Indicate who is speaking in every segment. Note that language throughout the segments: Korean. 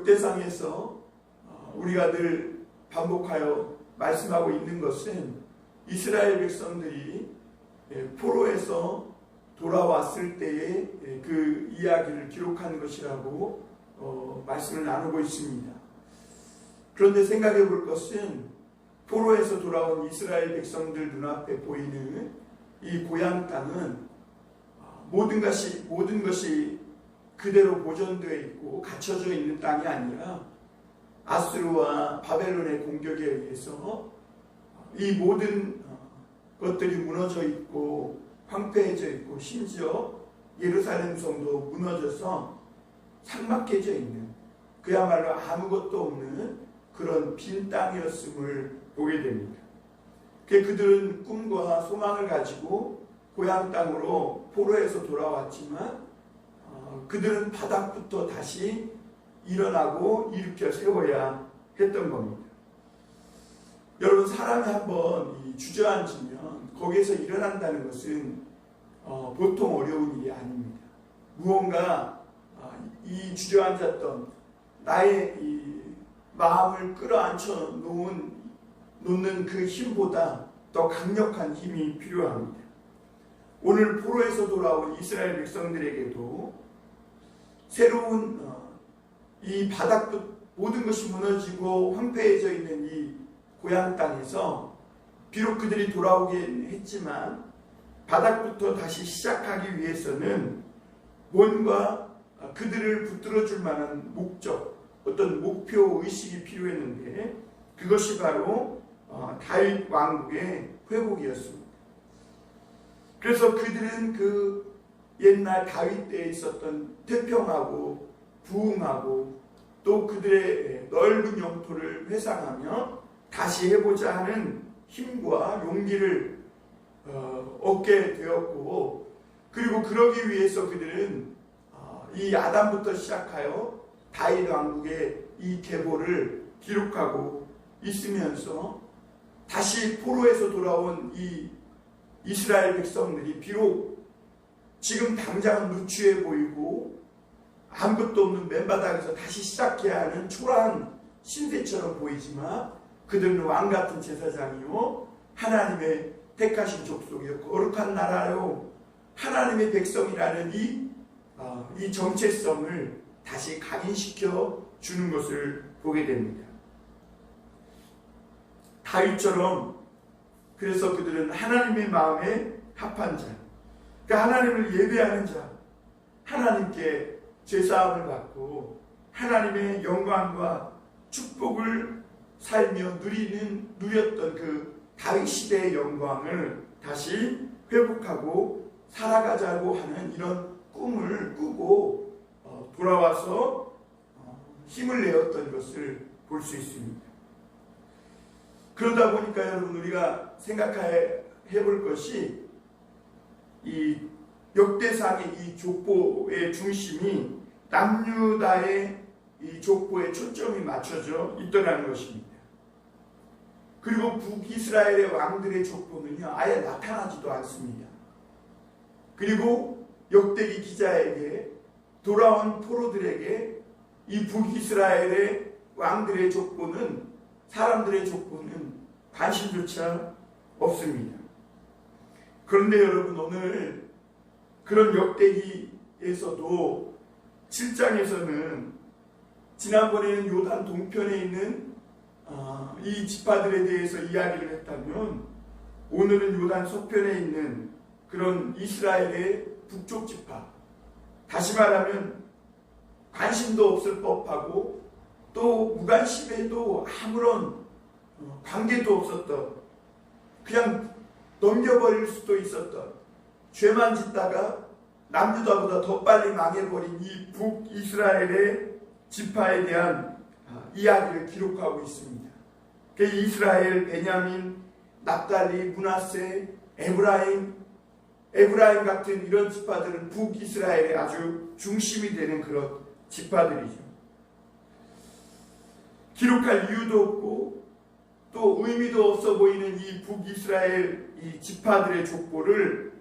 Speaker 1: 역대상에서 우리가 늘 반복하여 말씀하고 있는 것은 이스라엘 백성들이 포로에서 돌아왔을 때의 그 이야기를 기록한 것이라고 말씀을 나누고 있습니다. 그런데 생각해 볼 것은 포로에서 돌아온 이스라엘 백성들 눈앞에 보이는 이 고향 땅은 모든 것이 그대로 보존되어 있고 갖춰져 있는 땅이 아니라 아수르와 바벨론의 공격에 의해서 이 모든 것들이 무너져 있고 황폐해져 있고 심지어 예루살렘 성도 무너져서 삭막해져 있는 그야말로 아무것도 없는 그런 빈 땅이었음을 보게 됩니다. 그들은 꿈과 소망을 가지고 고향 땅으로 포로에서 돌아왔지만 그들은 바닥부터 다시 일어나고 일으켜 세워야 했던 겁니다. 여러분, 사람이 한번 주저앉으면 거기에서 일어난다는 것은 보통 어려운 일이 아닙니다. 무언가 이 주저앉았던 나의 이 마음을 끌어안쳐 놓는 그 힘보다 더 강력한 힘이 필요합니다. 오늘 포로에서 돌아온 이스라엘 백성들에게도 새로운 이 모든 것이 무너지고 황폐해져 있는 이 고향 땅에서 비록 그들이 돌아오긴 했지만 바닥부터 다시 시작하기 위해서는 뭔가 그들을 붙들어줄 만한 목적, 어떤 목표 의식이 필요했는데 그것이 바로 다윗 왕국의 회복이었습니다. 그래서 그들은 그 옛날 다윗 때에 있었던 태평하고 부흥하고 또 그들의 넓은 영토를 회상하며 다시 해보자 하는 힘과 용기를 얻게 되었고, 그리고 그러기 위해서 그들은 이 아담부터 시작하여 다윗 왕국의 이 계보를 기록하고 있으면서 다시 포로에서 돌아온 이 이스라엘 백성들이 비록 지금 당장은 누추해 보이고 아무것도 없는 맨바닥에서 다시 시작해야 하는 초라한 신세처럼 보이지만 그들은 왕같은 제사장이요 하나님의 택하신 족속이요 거룩한 나라요 하나님의 백성이라는 이 정체성을 다시 각인시켜 주는 것을 보게 됩니다. 다윗처럼 그래서 그들은 하나님의 마음에 합한 자, 그러니까 하나님을 예배하는 자, 하나님께 제사함을 받고 하나님의 영광과 축복을 살며 누렸던 그 다윗 시대의 영광을 다시 회복하고 살아가자고 하는 이런 꿈을 꾸고 돌아와서 힘을 내었던 것을 볼 수 있습니다. 그러다 보니까 여러분, 우리가 생각해 볼 것이 이 역대상의 이 족보의 중심이 남유다의 이 족보에 초점이 맞춰져 있더라는 것입니다. 그리고 북이스라엘의 왕들의 족보는요 아예 나타나지도 않습니다. 그리고 역대기 기자에게 돌아온 포로들에게 이 북이스라엘의 왕들의 족보는, 사람들의 족보는 관심조차 없습니다. 그런데 여러분, 오늘 그런 역대기에서도 7장에서는 지난번에는 요단 동편에 있는 이 지파들에 대해서 이야기를 했다면 오늘은 요단 서편에 있는 그런 이스라엘의 북쪽 지파, 다시 말하면 관심도 없을 법하고 또 무관심해도 아무런 관계도 없었던, 그냥 넘겨버릴 수도 있었던, 죄만 짓다가 남유다보다 더 빨리 망해버린 이 북이스라엘의 지파에 대한 이야기를 기록하고 있습니다. 이스라엘, 베냐민, 납달리, 므낫세, 에브라임 같은 이런 지파들은 북이스라엘의 아주 중심이 되는 그런 지파들이죠. 기록할 이유도 없고 또 의미도 없어 보이는 이 북이스라엘 이 지파들의 족보를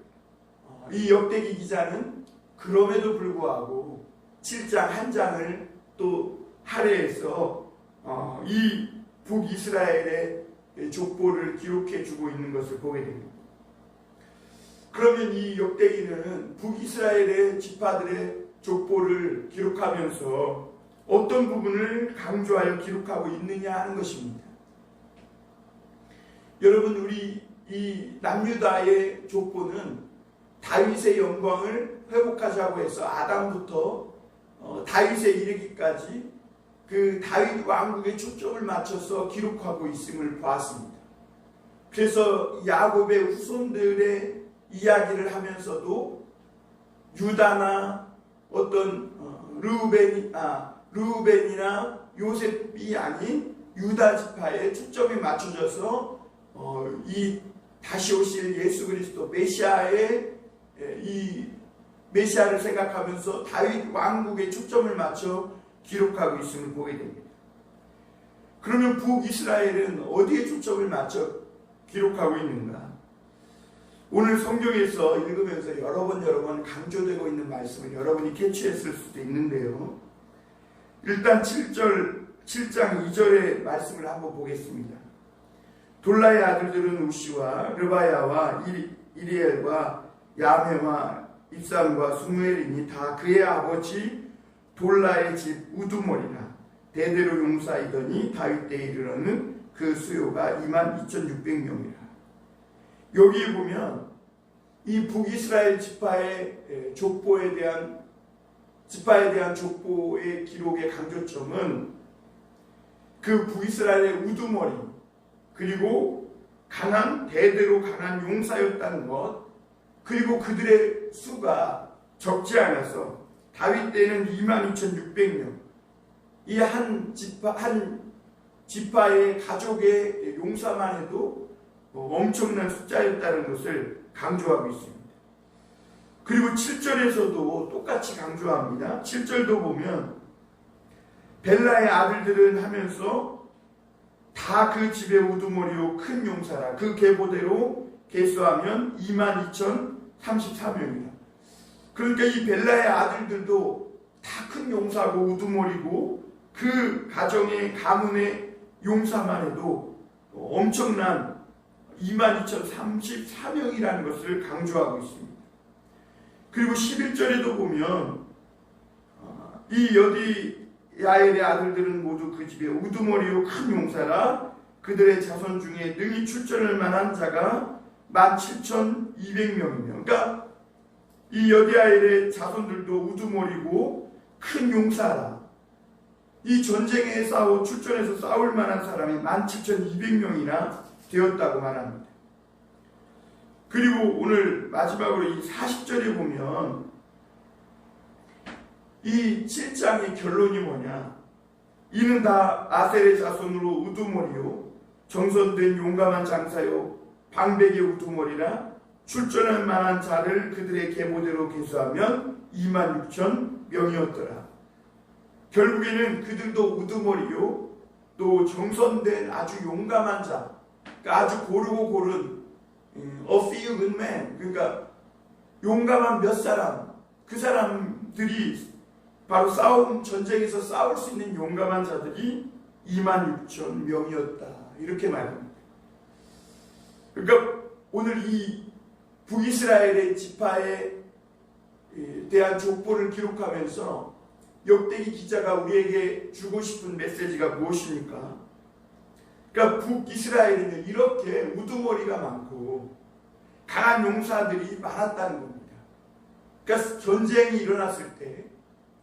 Speaker 1: 이 역대기 기자는 그럼에도 불구하고 7장 한 장을 또 할애해서 이 북이스라엘의 족보를 기록해 주고 있는 것을 보게 됩니다. 그러면 이 역대기는 북이스라엘의 지파들의 족보를 기록하면서 어떤 부분을 강조하여 기록하고 있느냐 하는 것입니다. 여러분, 우리 이 남유다의 족보는 다윗의 영광을 회복하자고 해서 아담부터 다윗에 이르기까지 그 다윗 왕국에 초점을 맞춰서 기록하고 있음을 보았습니다. 그래서 야곱의 후손들의 이야기를 하면서도 유다나 어떤 르우벤이나 요셉이 아닌 유다 지파에 초점이 맞춰져서 이 다시 오실 예수 그리스도 메시아의 이 메시아를 생각하면서 다윗 왕국에 초점을 맞춰 기록하고 있음을 보게 됩니다. 그러면 북이스라엘은 어디에 초점을 맞춰 기록하고 있는가? 오늘 성경에서 읽으면서 여러 번 강조되고 있는 말씀을 여러분이 캐치했을 수도 있는데요. 일단 7장 2절의 말씀을 한번 보겠습니다. 돌라의 아들들은 우시와 르바야와 이리엘과 야메와 입산과 스무엘이니 다 그의 아버지 돌라의 집 우두머리라. 대대로 용사이더니 다윗 때에 이르러는 그 수요가 22,600명이라. 여기 보면 이 북이스라엘 지파의 족보에 대한 족보의 기록의 강조점은 그 북이스라엘의 우두머리, 그리고 대대로 강한 용사였다는 것, 그리고 그들의 수가 적지 않아서 다윗 때는 22,600명, 이 한 지파의 가족의 용사만 해도 엄청난 숫자였다는 것을 강조하고 있습니다. 그리고 7절에서도 똑같이 강조합니다. 7절도 보면 벨라의 아들들은 하면서 다 그 집의 우두머리요 큰 용사라. 그 계보대로 계수하면 22,034명이다. 그러니까 이 벨라의 아들들도 다 큰 용사고 우두머리고 그 가문의 용사만 해도 엄청난 22,034명이라는 것을 강조하고 있습니다. 그리고 11절에도 보면 이 여디야엘의 아들들은 모두 그 집에 우두머리요 큰 용사라. 그들의 자손 중에 능히 출전할 만한 자가 17,200명이며, 그러니까 이 여디야엘의 자손들도 우두머리고 큰 용사라. 이 전쟁에 출전해서 싸울 만한 사람이 17,200명이나 되었다고 말합니다. 그리고 오늘 마지막으로 이 40절에 보면 이 7장의 결론이 뭐냐? 이는 다 아셀의 자손으로 우두머리요 정선된 용감한 장사요 방백의 우두머리라. 출전할 만한 자를 그들의 계보대로 계수하면 26,000명이었더라. 결국에는 그들도 우두머리요 또 정선된 아주 용감한 자, 그러니까 아주 고르고 고른 a few good men, 그러니까 용감한 몇 사람, 그 사람들이 바로 전쟁에서 싸울 수 있는 용감한 자들이 26,000명이었다. 이렇게 말합니다. 그러니까 오늘 이 북이스라엘의 지파에 대한 족보를 기록하면서 역대기 기자가 우리에게 주고 싶은 메시지가 무엇입니까? 그러니까 북이스라엘에는 이렇게 우두머리가 많고 강한 용사들이 많았다는 겁니다. 그러니까 전쟁이 일어났을 때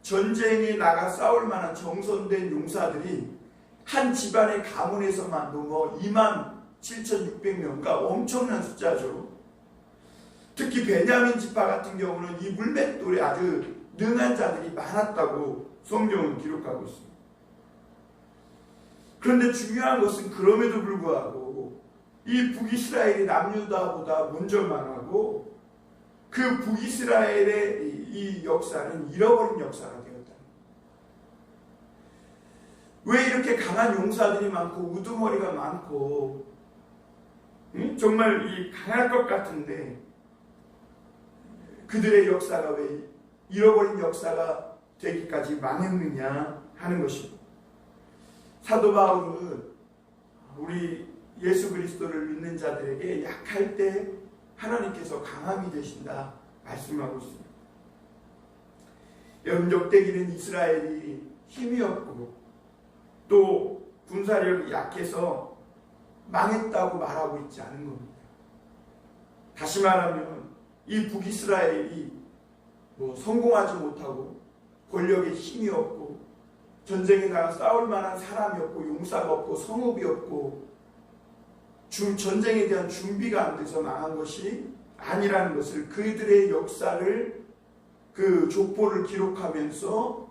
Speaker 1: 전쟁에 나가 싸울 만한 정선된 용사들이 한 집안의 가문에서만도 27,600명, 그러니까 엄청난 숫자죠. 특히 베냐민 지파 같은 경우는 이 물맷돌에 아주 능한 자들이 많았다고 성경은 기록하고 있습니다. 그런데 중요한 것은 그럼에도 불구하고 이 북이스라엘이 남유다보다 먼저 망하고 그 북이스라엘의 이 역사는 잃어버린 역사가 되었다. 왜 이렇게 강한 용사들이 많고 우두머리가 많고 정말 강할 것 같은데 그들의 역사가 왜 잃어버린 역사가 되기까지 망했느냐 하는 것입니다. 사도 바울은 우리 예수 그리스도를 믿는 자들에게 약할 때 하나님께서 강함이 되신다 말씀하고 있습니다. 여러분, 역대기는 이스라엘이 힘이 없고 또 군사력이 약해서 망했다고 말하고 있지 않은 겁니다. 다시 말하면 이 북이스라엘이 성공하지 못하고 권력에 힘이 없고 전쟁에 나가 싸울 만한 사람이 없고 용사가 없고 성읍이 없고 전쟁에 대한 준비가 안 돼서 망한 것이 아니라는 것을, 그들의 역사를 그 족보를 기록하면서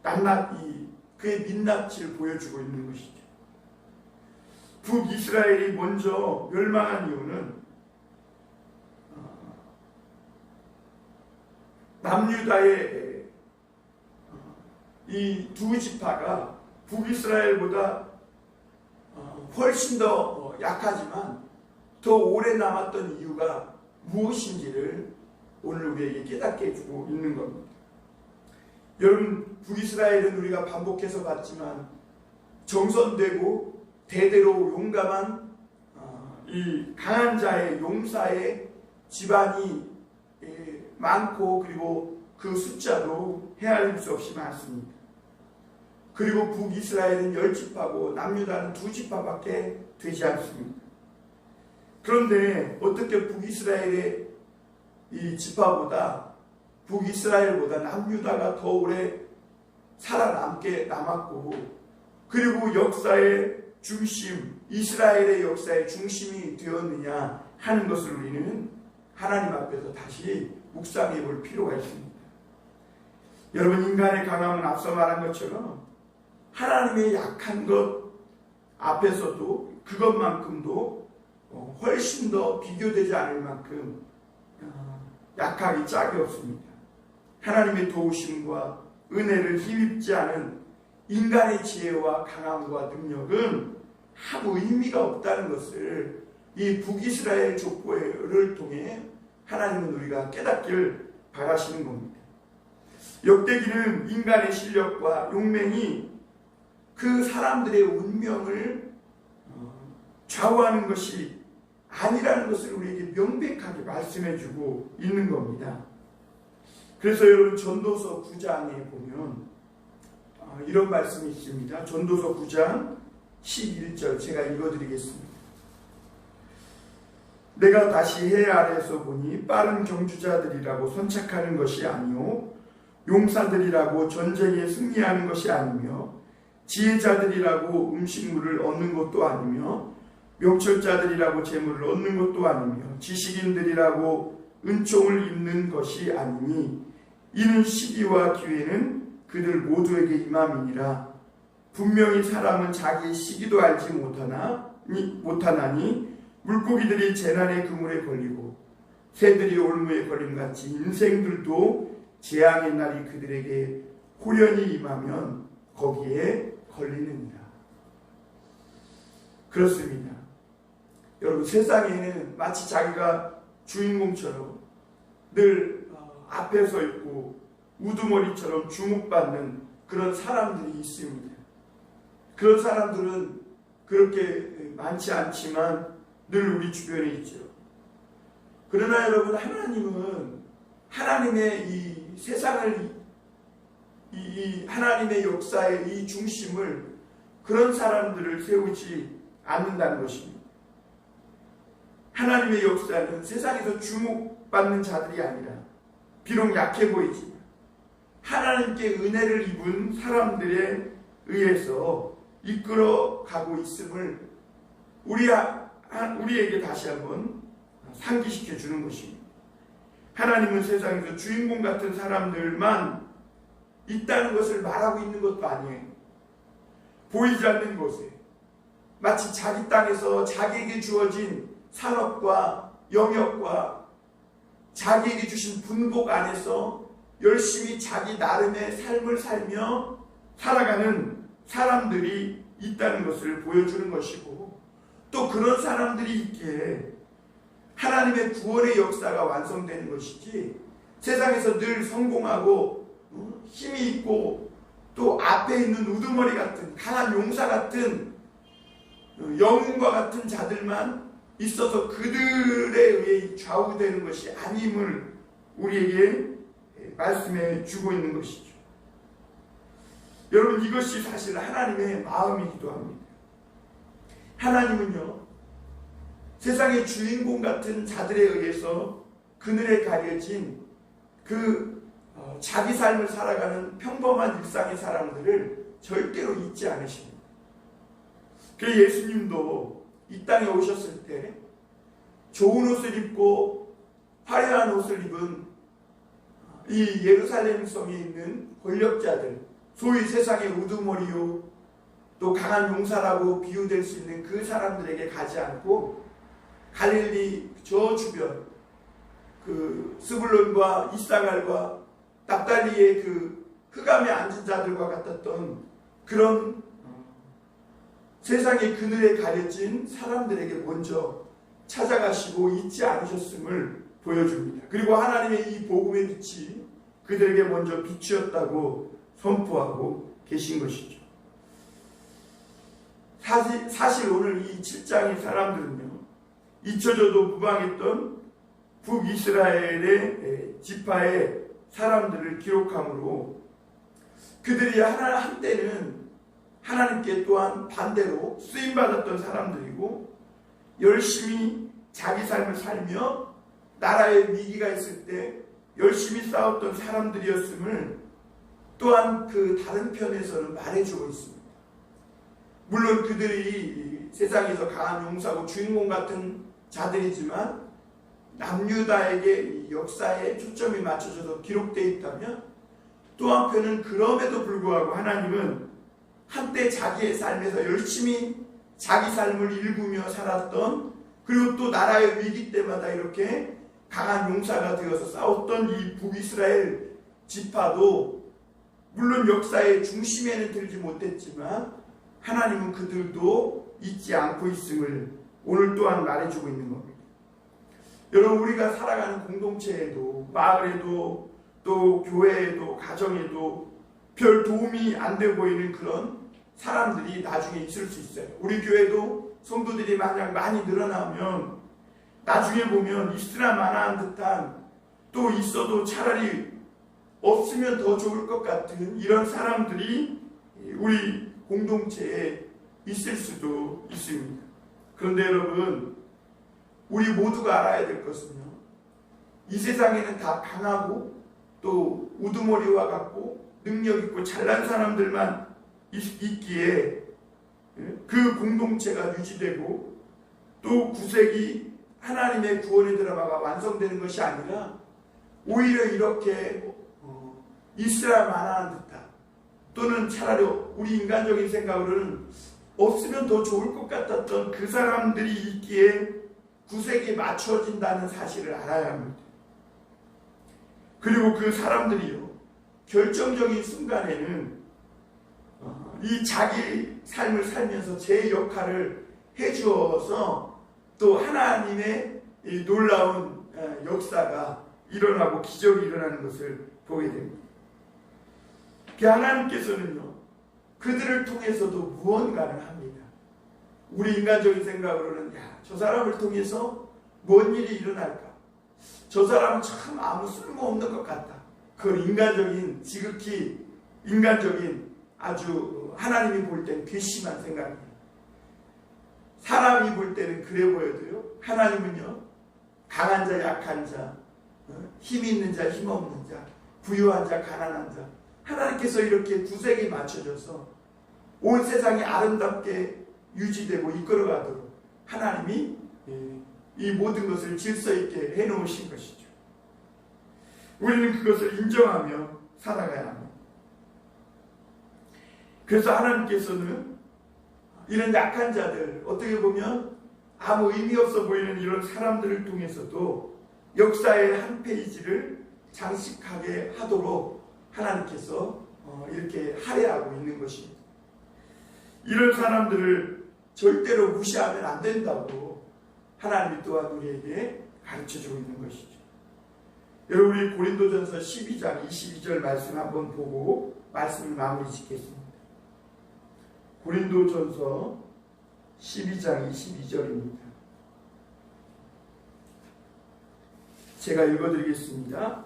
Speaker 1: 낱낱이 그의 민낯을 보여주고 있는 것이죠. 북이스라엘이 먼저 멸망한 이유는 남유다의 이 두 지파가 북이스라엘보다 훨씬 더 약하지만 더 오래 남았던 이유가 무엇인지를 오늘 우리에게 깨닫게 해주고 있는 겁니다. 여러분, 북이스라엘은 우리가 반복해서 봤지만 정선되고 대대로 용감한 이 강한 자의 용사의 집안이 많고, 그리고 그 숫자도 헤아릴 수 없이 많습니다. 그리고 북이스라엘은 10지파고 남유다는 2지파밖에 되지 않습니다. 그런데 어떻게 북이스라엘의 이 지파보다, 북이스라엘보다 남유다가 더 오래 살아남게 남았고, 그리고 역사의 중심, 이스라엘의 역사의 중심이 되었느냐 하는 것을 우리는 하나님 앞에서 다시 묵상해 볼 필요가 있습니다. 여러분, 인간의 강함은 앞서 말한 것처럼 하나님의 약한 것 앞에서도 그것만큼도 훨씬 더 비교되지 않을 만큼 약하기 짝이 없습니다. 하나님의 도우심과 은혜를 힘입지 않은 인간의 지혜와 강함과 능력은 아무 의미가 없다는 것을 이 북이스라엘 족보를 통해 하나님은 우리가 깨닫기를 바라시는 겁니다. 역대기는 인간의 실력과 용맹이 그 사람들의 운명을 좌우하는 것이 아니라는 것을 우리에게 명백하게 말씀해주고 있는 겁니다. 그래서 여러분, 전도서 9장에 보면 이런 말씀이 있습니다. 전도서 9장 11절 제가 읽어드리겠습니다. 내가 다시 해 아래에서 보니 빠른 경주자들이라고 선착하는 것이 아니요 용사들이라고 전쟁에 승리하는 것이 아니며 지혜자들이라고 음식물을 얻는 것도 아니며 명철자들이라고 재물을 얻는 것도 아니며 지식인들이라고 은총을 입는 것이 아니니 이는 시기와 기회는 그들 모두에게 임함이니라. 분명히 사람은 자기의 시기도 알지 못하나니 물고기들이 재난의 그물에 걸리고 새들이 올무에 걸림같이 인생들도 재앙의 날이 그들에게 호련히 임하면 거기에 걸리느니라. 그렇습니다. 여러분, 세상에는 마치 자기가 주인공처럼 늘 앞에 서 있고 우두머리처럼 주목받는 그런 사람들이 있습니다. 그런 사람들은 그렇게 많지 않지만 늘 우리 주변에 있죠. 그러나 여러분, 하나님은 하나님의 이 세상을, 이 하나님의 역사의 이 중심을 그런 사람들을 세우지 않는다는 것입니다. 하나님의 역사는 세상에서 주목받는 자들이 아니라 비록 약해 보이지만 하나님께 은혜를 입은 사람들에 의해서 이끌어가고 있음을 우리에게 다시 한번 상기시켜 주는 것입니다. 하나님은 세상에서 주인공 같은 사람들만 있다는 것을 말하고 있는 것도 아니에요. 보이지 않는 곳에 마치 자기 땅에서 자기에게 주어진 산업과 영역과 자기에게 주신 분복 안에서 열심히 자기 나름의 삶을 살며 살아가는 사람들이 있다는 것을 보여주는 것이고, 또 그런 사람들이 있기에 하나님의 구원의 역사가 완성되는 것이지, 세상에서 늘 성공하고 힘이 있고 또 앞에 있는 우두머리 같은 강한 용사 같은 영웅과 같은 자들만 있어서 그들에 의해 좌우되는 것이 아님을 우리에게 말씀해 주고 있는 것이죠. 여러분, 이것이 사실 하나님의 마음이기도 합니다. 하나님은요, 세상의 주인공 같은 자들에 의해서 그늘에 가려진 자기 삶을 살아가는 평범한 일상의 사람들을 절대로 잊지 않으십니다. 그래서 예수님도 이 땅에 오셨을 때 좋은 옷을 입고 화려한 옷을 입은 이 예루살렘 성에 있는 권력자들, 소위 세상의 우두머리요 또 강한 용사라고 비유될 수 있는 그 사람들에게 가지 않고 갈릴리 저 주변 스불론과 이사갈과 납달리의 흑암에 앉은 자들과 같았던 그런 세상의 그늘에 가려진 사람들에게 먼저 찾아가시고 잊지 않으셨음을 보여줍니다. 그리고 하나님의 이 복음의 빛이 그들에게 먼저 빛이었다고 선포하고 계신 것이죠. 사실 오늘 이 7장의 사람들은요, 잊혀져도 무방했던 북이스라엘의 지파의 사람들을 기록함으로 그들이 한때는 하나님께 또한 반대로 쓰임받았던 사람들이고 열심히 자기 삶을 살며 나라의 위기가 있을 때 열심히 싸웠던 사람들이었음을 또한 그 다른 편에서는 말해주고 있습니다. 물론 그들이 세상에서 강한 용사고 주인공 같은 자들이지만 남유다에게 역사에 초점이 맞춰져서 기록되어 있다면 또 한편은 그럼에도 불구하고 하나님은 한때 자기의 삶에서 열심히 자기 삶을 일구며 살았던, 그리고 또 나라의 위기 때마다 이렇게 강한 용사가 되어서 싸웠던 이 북이스라엘 지파도 물론 역사의 중심에는 들지 못했지만 하나님은 그들도 잊지 않고 있음을 오늘 또한 말해주고 있는 겁니다. 여러분, 우리가 살아가는 공동체에도, 마을에도, 또 교회에도, 가정에도 별 도움이 안 돼 보이는 그런 사람들이 나중에 있을 수 있어요. 우리 교회도 성도들이 만약 많이 늘어나면 나중에 보면 있으나 마나한 듯한, 또 있어도 차라리 없으면 더 좋을 것 같은 이런 사람들이 우리 공동체에 있을 수도 있습니다. 그런데 여러분, 우리 모두가 알아야 될 것은요, 이 세상에는 다 강하고 또 우두머리와 같고 능력 있고 잘난 사람들만 있기에 그 공동체가 유지되고 또 구색이 하나님의 구원의 드라마가 완성되는 것이 아니라 오히려 이렇게 있으라 마나한 듯한, 또는 차라리 우리 인간적인 생각으로는 없으면 더 좋을 것 같았던 그 사람들이 있기에 구색이 맞춰진다는 사실을 알아야 합니다. 그리고 그 사람들이요, 결정적인 순간에는 이 자기 삶을 살면서 제 역할을 해주어서 또 하나님의 이 놀라운 역사가 일어나고 기적이 일어나는 것을 보게 됩니다. 하나님께서는요, 그들을 통해서도 무언가를 합니다. 우리 인간적인 생각으로는 저 사람을 통해서 뭔 일이 일어날까? 저 사람은 참 아무 쓸모없는 것 같다. 그건 인간적인, 지극히 인간적인, 아주 하나님이 볼 때는 괘씸한 생각입니다. 사람이 볼 때는 그래 보여도요, 하나님은요, 강한 자, 약한 자, 힘 있는 자, 힘 없는 자, 부유한 자, 가난한 자, 하나님께서 이렇게 구색이 맞춰져서 온 세상이 아름답게 유지되고 이끌어가도록 하나님이 이 모든 것을 질서 있게 해놓으신 것이죠. 우리는 그것을 인정하며 살아가야 합니다. 그래서 하나님께서는 이런 약한 자들, 어떻게 보면 아무 의미 없어 보이는 이런 사람들을 통해서도 역사의 한 페이지를 장식하게 하도록 하나님께서 이렇게 할애하고 있는 것입니다. 이런 사람들을 절대로 무시하면 안 된다고 하나님이 또한 우리에게 가르쳐주고 있는 것이죠. 여러분 우리 고린도전서 12장 22절 말씀 한번 보고 말씀을 마무리 짓겠습니다. 고린도전서 12장 22절입니다. 제가 읽어드리겠습니다.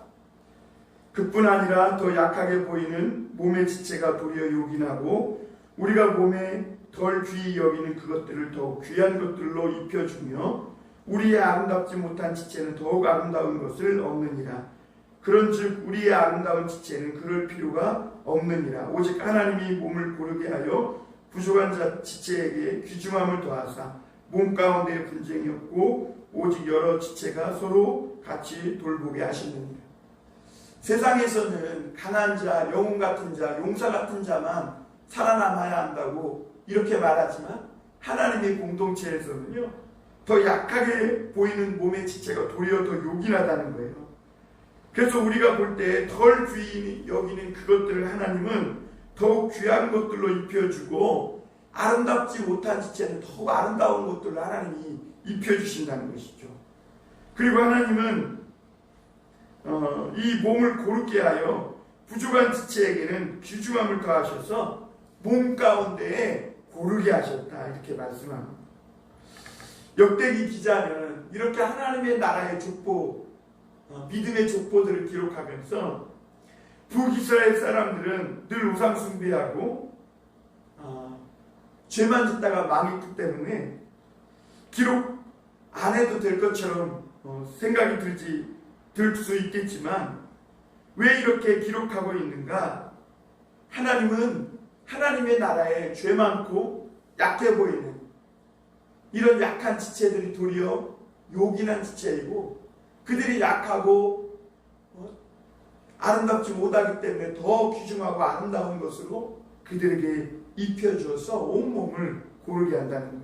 Speaker 1: 그뿐 아니라 더 약하게 보이는 몸의 지체가 도리어 요긴하고 우리가 몸에 덜 귀히 여기는 그것들을 더욱 귀한 것들로 입혀주며 우리의 아름답지 못한 지체는 더욱 아름다운 것을 얻느니라. 그런즉 우리의 아름다운 지체는 그럴 필요가 없느니라. 오직 하나님이 몸을 고르게 하여 부족한 지체에게 귀중함을 더하사 몸 가운데 분쟁이 없고 오직 여러 지체가 서로 같이 돌보게 하시느니라. 세상에서는 강한 자, 영웅 같은 자, 용사 같은 자만 살아남아야 한다고 이렇게 말하지만 하나님의 공동체에서는요, 더 약하게 보이는 몸의 지체가 도리어 더 요긴하다는 거예요. 그래서 우리가 볼 때 덜 귀히 여기는 그것들을 하나님은 더욱 귀한 것들로 입혀주고 아름답지 못한 지체는 더욱 아름다운 것들로 하나님이 입혀주신다는 것이죠. 그리고 하나님은 이 몸을 고르게 하여 부족한 지체에게는 귀중함을 더하셔서 몸 가운데에 고르게 하셨다 이렇게 말씀합니다. 역대기 기자는 이렇게 하나님의 나라의 족보, 믿음의 족보들을 기록하면서 북이스라엘 사람들은 늘 우상 숭배하고 죄만 짓다가 망했기 때문에 기록 안 해도 될 것처럼 생각이 들 수 있겠지만 왜 이렇게 기록하고 있는가? 하나님은 하나님의 나라에 죄 많고 약해 보이는 이런 약한 지체들이 도리어 요긴한 지체이고 그들이 약하고 아름답지 못하기 때문에 더 귀중하고 아름다운 것으로 그들에게 입혀주어서 온몸을 고르게 한다는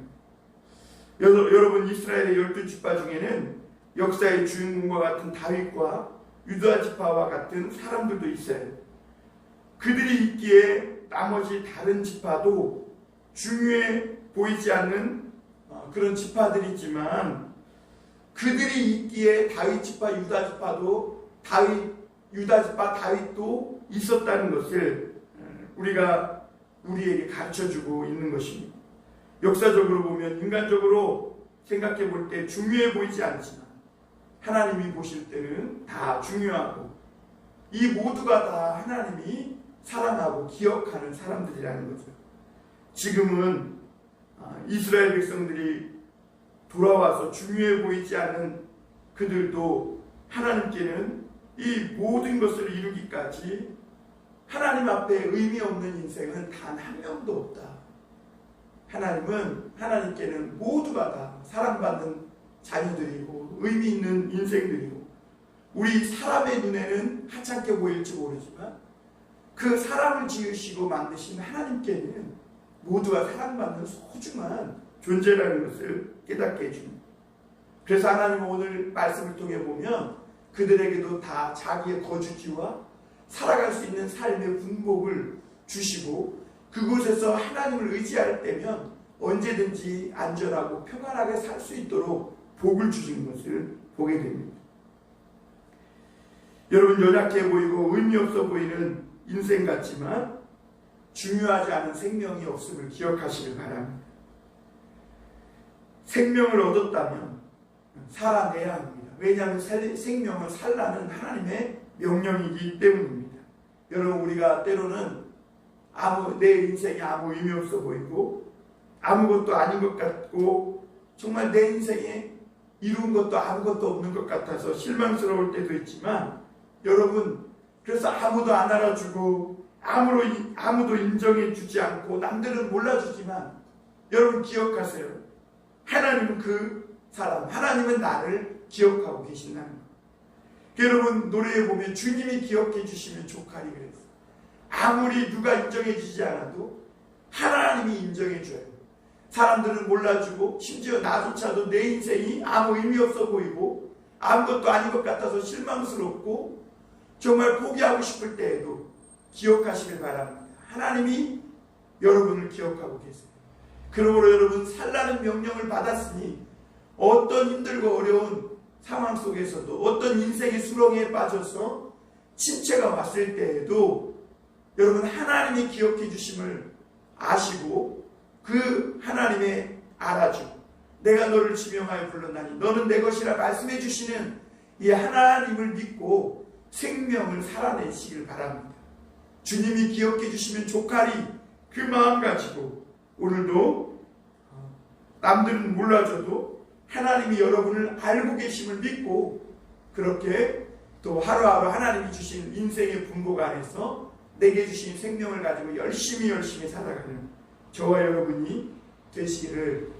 Speaker 1: 거예요. 여러분 이스라엘의 12지파 중에는 역사의 주인공과 같은 다윗과 유다 지파와 같은 사람들도 있어요. 그들이 있기에 나머지 다른 지파도 중요해 보이지 않는 그런 지파들이지만 그들이 있기에 다윗 지파, 유다 지파도 유다 지파 다윗도 있었다는 것을 우리에게 가르쳐주고 있는 것입니다. 역사적으로 보면 인간적으로 생각해 볼 때 중요해 보이지 않지만 하나님이 보실 때는 다 중요하고 이 모두가 다 하나님이 사랑하고 기억하는 사람들이라는 거죠. 지금은 이스라엘 백성들이 돌아와서 중요해 보이지 않는 그들도 하나님께는 이 모든 것을 이루기까지 하나님 앞에 의미 없는 인생은 단 한 명도 없다. 하나님께는 모두가 다 사랑받는 자녀들이고 의미 있는 인생들이고 우리 사람의 눈에는 하찮게 보일지 모르지만 그 사람을 지으시고 만드신 하나님께는 모두가 사랑받는 소중한 존재라는 것을 깨닫게 해줍니다. 그래서 하나님은 오늘 말씀을 통해 보면 그들에게도 다 자기의 거주지와 살아갈 수 있는 삶의 분복을 주시고 그곳에서 하나님을 의지할 때면 언제든지 안전하고 평안하게 살 수 있도록 복을 주신 것을 보게 됩니다. 여러분 연약해 보이고 의미 없어 보이는 인생 같지만 중요하지 않은 생명이 없음을 기억하시길 바랍니다. 생명을 얻었다면 살아내야 합니다. 왜냐하면 생명을 살라는 하나님의 명령이기 때문입니다. 여러분 우리가 때로는 내 인생이 아무 의미 없어 보이고 아무것도 아닌 것 같고 정말 내 인생에 이룬 것도 아무것도 없는 것 같아서 실망스러울 때도 있지만 여러분 그래서 아무도 안 알아주고 아무도 인정해 주지 않고 남들은 몰라주지만 여러분 기억하세요. 하나님은 그 사람, 하나님은 나를 기억하고 계신다는 것. 여러분 노래에 보면 주님이 기억해 주시면 족하리 그랬어요. 아무리 누가 인정해 주지 않아도 하나님이 인정해 줘요. 사람들은 몰라주고 심지어 나조차도 내 인생이 아무 의미 없어 보이고 아무것도 아닌 것 같아서 실망스럽고 정말 포기하고 싶을 때에도 기억하시길 바랍니다. 하나님이 여러분을 기억하고 계세요. 그러므로 여러분 살라는 명령을 받았으니 어떤 힘들고 어려운 상황 속에서도 어떤 인생의 수렁에 빠져서 침체가 왔을 때에도 여러분 하나님이 기억해 주심을 아시고 그 하나님의 알아주고 내가 너를 지명하여 불렀나니 너는 내 것이라 말씀해 주시는 이 하나님을 믿고 생명을 살아내시길 바랍니다. 주님이 기억해 주시면 조카리 그 마음 가지고 오늘도 남들은 몰라줘도 하나님이 여러분을 알고 계심을 믿고 그렇게 또 하루하루 하나님이 주신 인생의 분복 안에서 내게 주신 생명을 가지고 열심히 살아가는 저와 여러분이 되시기를